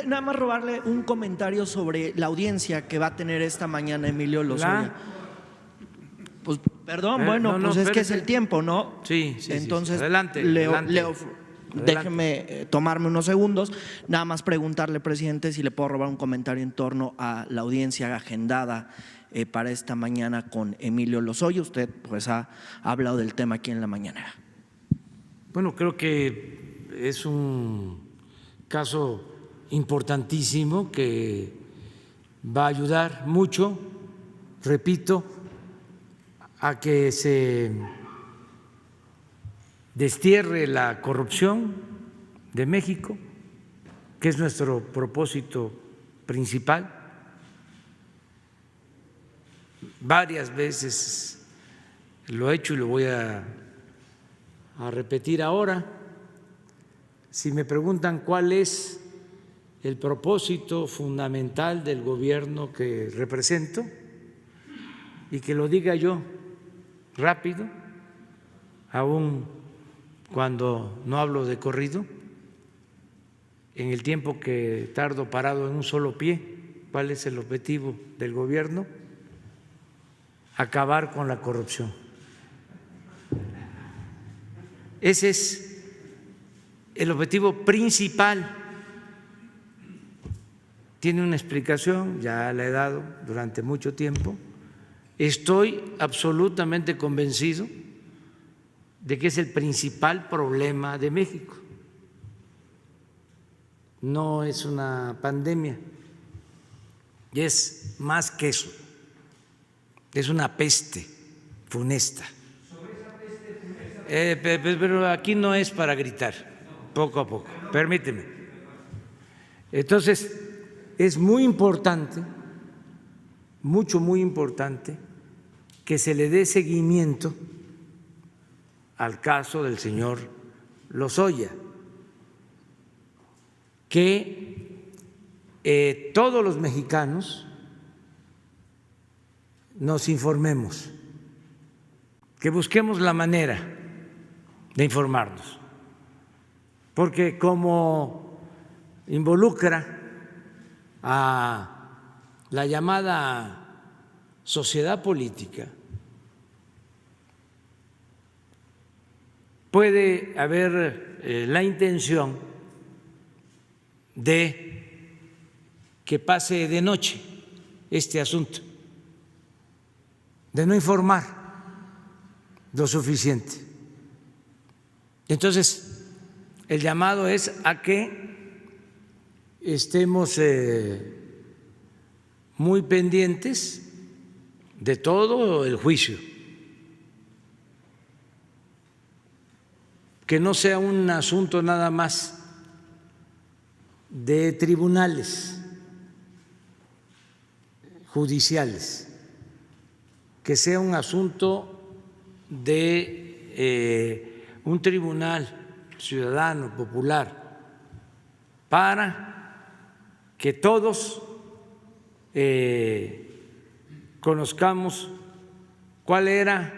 nada más robarle un comentario sobre la audiencia que va a tener esta mañana Emilio Lozoya. Pues, perdón, bueno, pues es que es el tiempo, ¿no? Sí. Entonces, Adelante. Déjeme tomarme unos segundos. Nada más preguntarle, presidente, si le puedo robar un comentario en torno a la audiencia agendada para esta mañana con Emilio Lozoya. Usted pues ha hablado del tema aquí en la mañana. Bueno, creo que es un caso importantísimo que va a ayudar mucho, repito, a que se destierre la corrupción de México, que es nuestro propósito principal. Varias veces lo he hecho y lo voy a repetir ahora. Si me preguntan cuál es el propósito fundamental del gobierno que represento, y que lo diga yo rápido, aún cuando no hablo de corrido, en el tiempo que tardo parado en un solo pie, ¿cuál es el objetivo del gobierno? Acabar con la corrupción. Ese es el objetivo principal. Tiene una explicación, ya la he dado durante mucho tiempo. Estoy absolutamente convencido de que es el principal problema de México. No es una pandemia, y es más que eso, es una peste funesta. Pero aquí no es para gritar, poco a poco, permíteme. Entonces, es muy importante, muy importante, que se le dé seguimiento al caso del señor Lozoya, que todos los mexicanos nos informemos, que busquemos la manera de informarnos, porque como involucra a la llamada sociedad política, puede haber la intención de que pase de noche este asunto, de no informar lo suficiente. Entonces, el llamado es a que estemos muy pendientes de todo el juicio, que no sea un asunto nada más de tribunales judiciales, que sea un asunto de un tribunal ciudadano, popular, para que todos conozcamos cuál era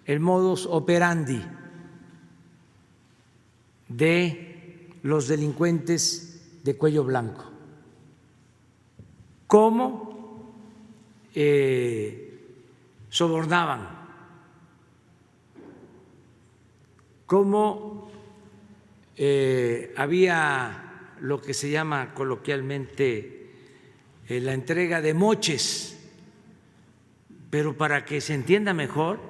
el modus operandi de los delincuentes de cuello blanco, cómo sobornaban, cómo había lo que se llama coloquialmente la entrega de moches, pero para que se entienda mejor,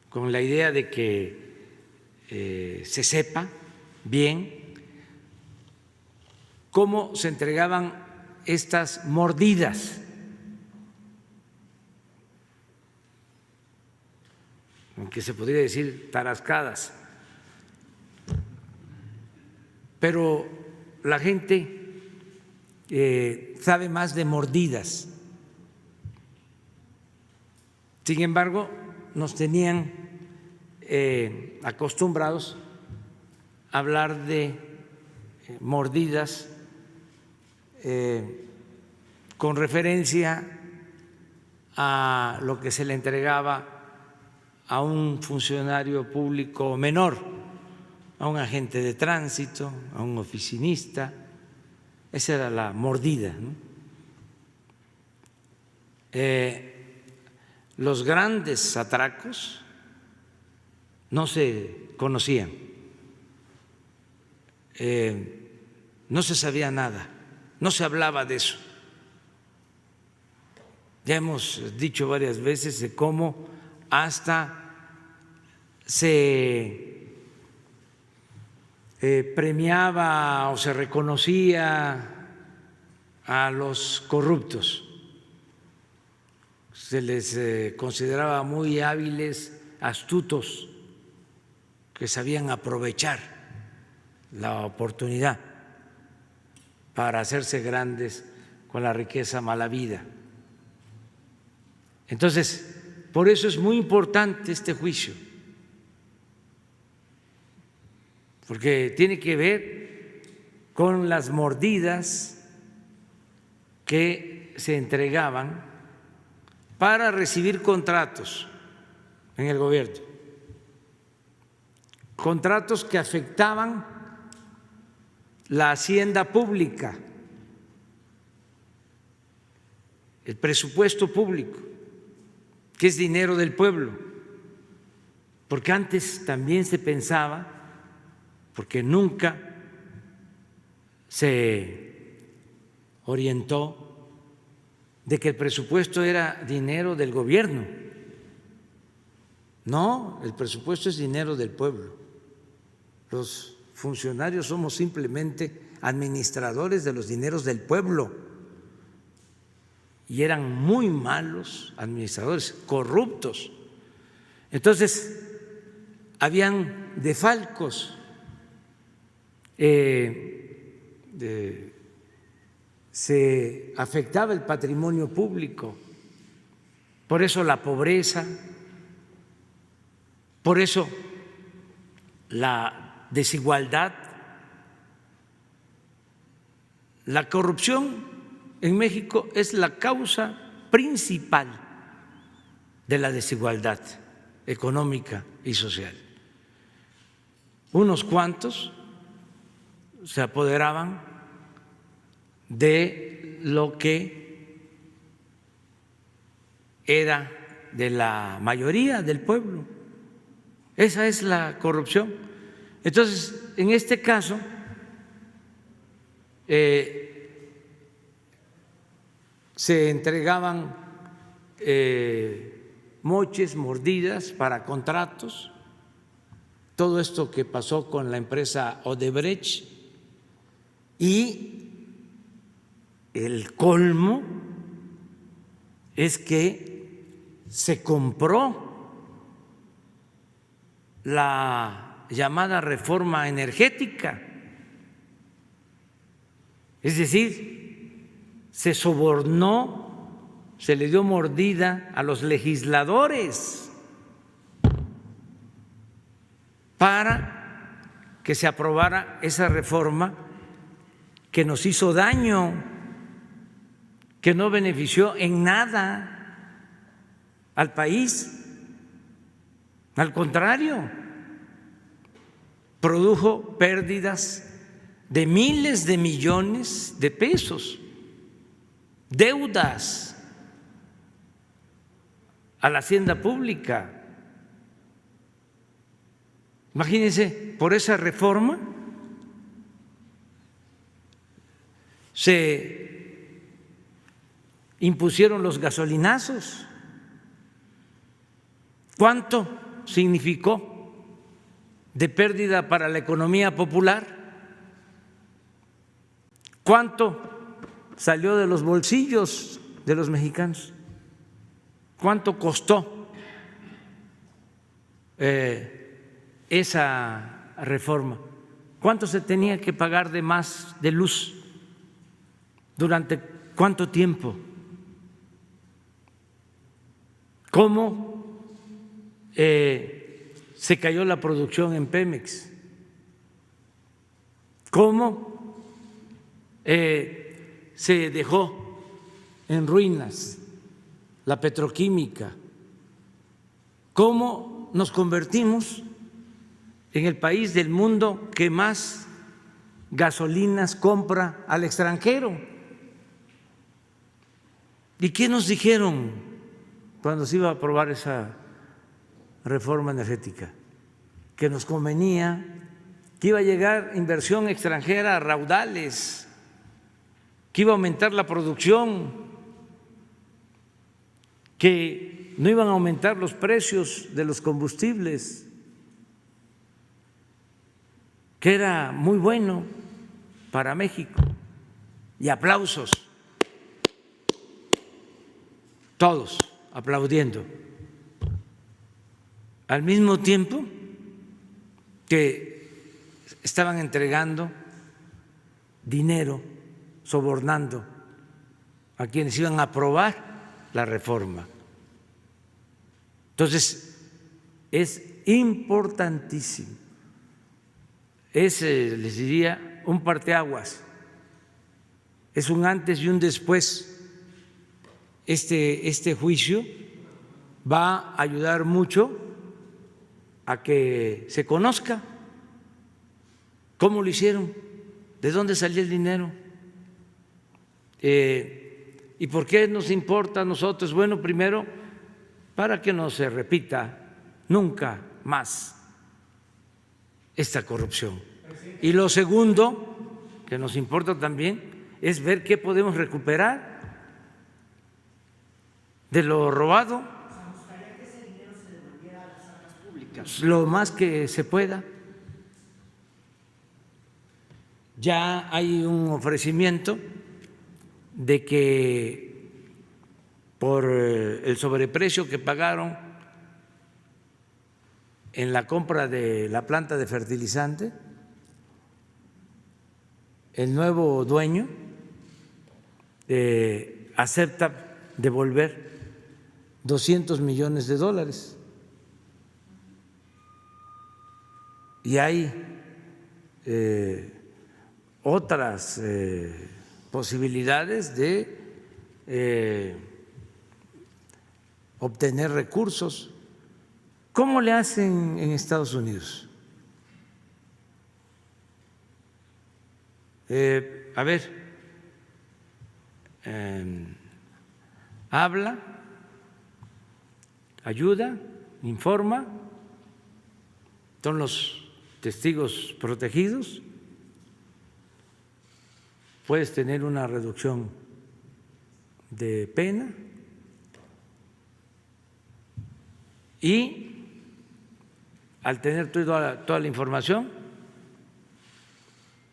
con la idea de que se sepa bien cómo se entregaban estas mordidas, aunque se podría decir tarascadas, pero la gente sabe más de mordidas. Sin embargo, nos tenían acostumbrados a hablar de mordidas con referencia a lo que se le entregaba a un funcionario público menor a un agente de tránsito, a un oficinista. Esa era la mordida, ¿no? Los grandes atracos no se conocían, no se sabía nada, no se hablaba de eso. Ya hemos dicho varias veces de cómo hasta se premiaba o se reconocía a los corruptos, se les consideraba muy hábiles, astutos, que sabían aprovechar la oportunidad para hacerse grandes con la riqueza mal habida. Entonces, por eso es muy importante este juicio, porque tiene que ver con las mordidas que se entregaban para recibir contratos en el gobierno, contratos que afectaban la hacienda pública, el presupuesto público, que es dinero del pueblo, porque antes también se pensaba, porque nunca se orientó de que el presupuesto era dinero del gobierno. No, el presupuesto es dinero del pueblo. Los funcionarios somos simplemente administradores de los dineros del pueblo. Y eran muy malos administradores, corruptos. Entonces, habían desfalcos, se afectaba el patrimonio público, por eso la pobreza, por eso la desigualdad, la corrupción en México es la causa principal de la desigualdad económica y social. Unos cuantos se apoderaban de lo que era de la mayoría del pueblo. Esa es la corrupción. Entonces, en este caso, se entregaban moches, mordidas para contratos, todo esto que pasó con la empresa Odebrecht, y el colmo es que se compró la llamada reforma energética, es decir, se sobornó, se le dio mordida a los legisladores para que se aprobara esa reforma que nos hizo daño, que no benefició en nada al país, al contrario, produjo pérdidas de miles de millones de pesos, deudas a la hacienda pública. Imagínense, por esa reforma se impusieron los gasolinazos. ¿Cuánto significó de pérdida para la economía popular? ¿Cuánto salió de los bolsillos de los mexicanos? ¿Cuánto costó esa reforma? ¿Cuánto se tenía que pagar de más de luz? ¿Durante cuánto tiempo? ¿Cómo se cayó la producción en Pemex? ¿Cómo se dejó en ruinas la petroquímica? ¿Cómo nos convertimos en el país del mundo que más gasolinas compra al extranjero. ¿Y qué nos dijeron cuando se iba a aprobar esa reforma energética? Que nos convenía, que iba a llegar inversión extranjera a raudales, que iba a aumentar la producción, que no iban a aumentar los precios de los combustibles, que era muy bueno para México. Y aplausos, todos aplaudiendo. Al mismo tiempo que estaban entregando dinero, sobornando a quienes iban a aprobar la reforma. Entonces, es importantísimo. Es, les diría, un parteaguas. Es un antes y un después. Este juicio va a ayudar mucho a que se conozca cómo lo hicieron, de dónde salió el dinero y por qué nos importa a nosotros. Bueno, primero, para que no se repita nunca más esta corrupción. Y lo segundo, que nos importa también, es ver qué podemos recuperar de lo robado, lo más que se pueda. Ya hay un ofrecimiento de que por el sobreprecio que pagaron en la compra de la planta de fertilizante, el nuevo dueño acepta devolver $200 millones. Y hay otras posibilidades de obtener recursos. ¿Cómo le hacen en Estados Unidos? A ver, habla, ayuda, informa, son los testigos protegidos, puedes tener una reducción de pena y al tener toda la información,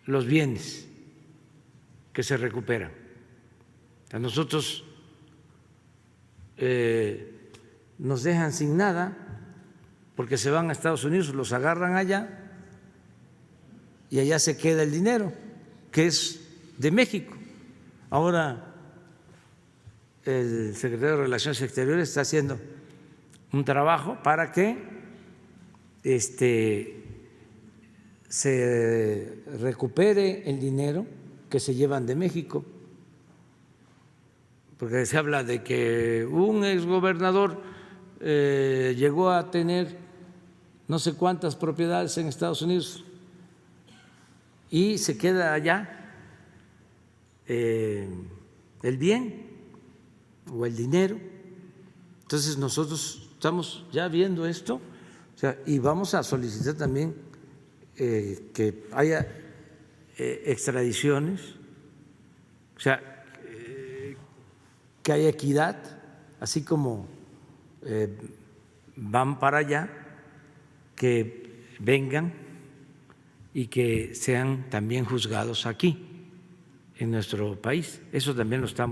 los bienes que se recuperan. A nosotros nos dejan sin nada porque se van a Estados Unidos, los agarran allá y allá se queda el dinero, que es de México. Ahora el secretario de Relaciones Exteriores está haciendo un trabajo para que se recupere el dinero que se llevan de México, porque se habla de que un exgobernador llegó a tener no sé cuántas propiedades en Estados Unidos y se queda allá el bien o el dinero. Entonces nosotros estamos ya viendo esto, o sea, y vamos a solicitar también que haya extradiciones, o sea, que haya equidad, así como van para allá, que vengan y que sean también juzgados aquí en nuestro país. Eso también lo estamos